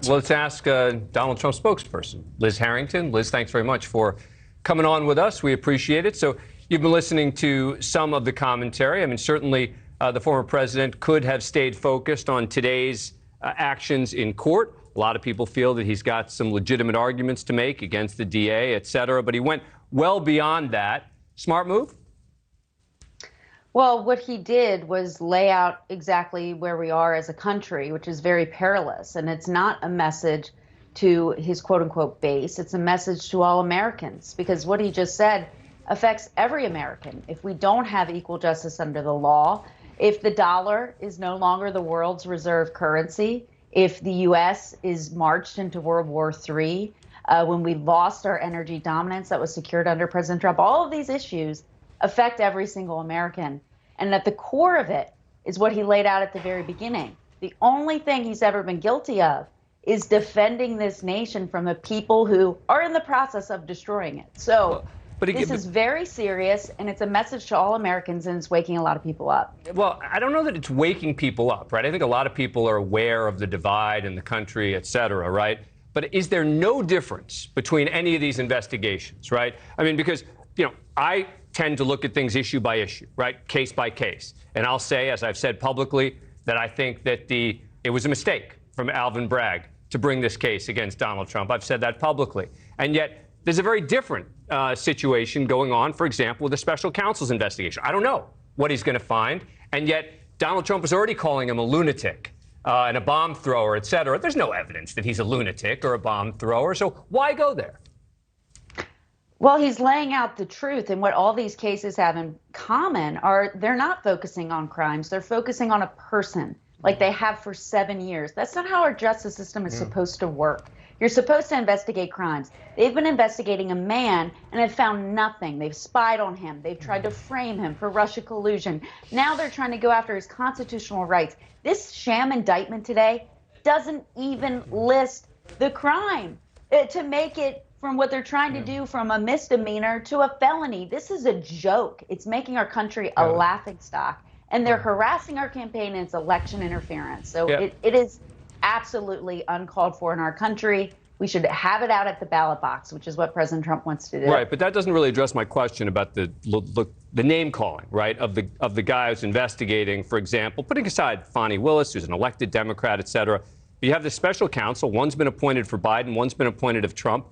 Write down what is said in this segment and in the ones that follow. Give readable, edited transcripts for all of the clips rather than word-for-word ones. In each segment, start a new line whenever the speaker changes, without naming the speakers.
Let's ask Donald Trump's spokesperson, Liz Harrington. Liz, thanks very much for coming on with us. We appreciate it. So you've been listening to some of the commentary. I mean, certainly the former president could have stayed focused on today's actions in court. A lot of people feel that he's got some legitimate arguments to make against the DA, et cetera, but he went well beyond that. Smart move?
Well, what he did was lay out exactly where we are as a country, which is very perilous. And it's not a message to his quote unquote base. It's a message to all Americans, because what he just said affects every American. If we don't have equal justice under the law, if the dollar is no longer the world's reserve currency, if the U.S. is marched into World War III, when we lost our energy dominance that was secured under President Trump, all of these issues affect every single American. And at the core of it is what he laid out at the very beginning. The only thing he's ever been guilty of is defending this nation from the people who are in the process of destroying it. So this is very serious, and it's a message to all Americans, and it's waking a lot of people up.
Well, I don't know that it's waking people up, right? I think a lot of people are aware of the divide in the country, et cetera, right? But is there no difference between any of these investigations, right? I mean, because, I tend to look at things issue by issue, right? Case by case. And I'll say, as I've said publicly, that I think that it was a mistake from Alvin Bragg to bring this case against Donald Trump. I've said that publicly. And yet there's a very different situation going on, for example, with the special counsel's investigation. I don't know what he's going to find. And yet Donald Trump is already calling him a lunatic and a bomb thrower, et cetera. There's no evidence that he's a lunatic or a bomb thrower. So why go there?
Well, he's laying out the truth, and what all these cases have in common are they're not focusing on crimes. They're focusing on a person, like they have for 7 years. That's not how our justice system is supposed to work. You're supposed to investigate crimes. They've been investigating a man and have found nothing. They've spied on him. They've tried to frame him for Russia collusion. Now they're trying to go after his constitutional rights. This sham indictment today doesn't even list the crime to make it from what they're trying to do from a misdemeanor to a felony. This is a joke. It's making our country a laughingstock, and they're harassing our campaign, and it's election interference. So it is absolutely uncalled for in our country. We should have it out at the ballot box, which is what President Trump wants to do.
Right, but that doesn't really address my question about the name calling, right, of the guy who's investigating, for example, putting aside Fani Willis, who's an elected Democrat, et cetera. You have this special counsel. One's been appointed for Biden. One's been appointed of Trump.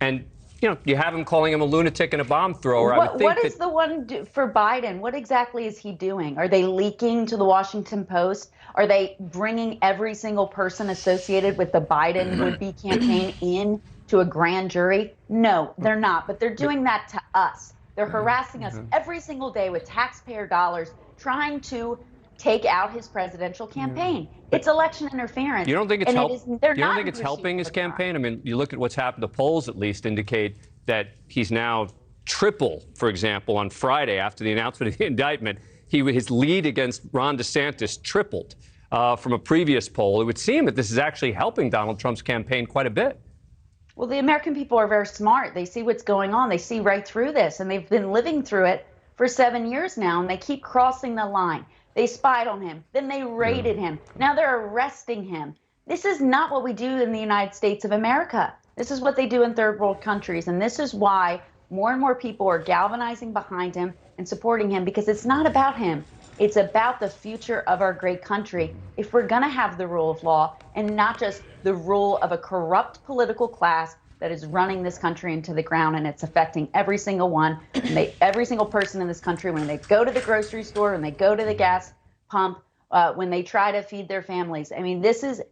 And, you have him calling him a lunatic and a bomb thrower.
What is the one for Biden? What exactly is he doing? Are they leaking to the Washington Post? Are they bringing every single person associated with the Biden would-be campaign in to a grand jury? No, they're not. But they're doing that to us. They're harassing us every single day with taxpayer dollars, trying to take out his presidential campaign. It's election interference.
You don't think it's helping his campaign? I mean, you look at what's happened. The polls at least indicate that he's now triple, for example, on Friday after the announcement of the indictment. His lead against Ron DeSantis tripled from a previous poll. It would seem that this is actually helping Donald Trump's campaign quite a bit.
Well, the American people are very smart. They see what's going on. They see right through this, and they've been living through it for 7 years now, and they keep crossing the line. They spied on him. Then they raided him. Now they're arresting him. This is not what we do in the United States of America. This is what they do in third world countries. And this is why more and more people are galvanizing behind him and supporting him, because it's not about him. It's about the future of our great country. If we're going to have the rule of law and not just the rule of a corrupt political class that is running this country into the ground, and it's affecting every single one, every single person in this country, when they go to the grocery store, when they go to the gas pump, when they try to feed their families. I mean, this is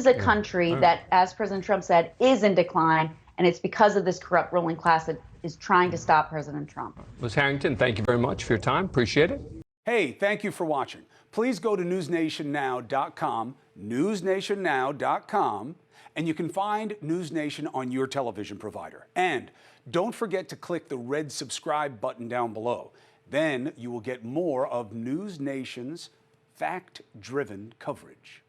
a country that, as President Trump said, is in decline, and it's because of this corrupt ruling class that is trying to stop President Trump.
Liz Harrington, thank you very much for your time. Appreciate it.
Hey, thank you for watching. Please go to newsnationnow.com, newsnationnow.com, and you can find NewsNation on your television provider. And don't forget to click the red subscribe button down below. Then you will get more of NewsNation's fact-driven coverage.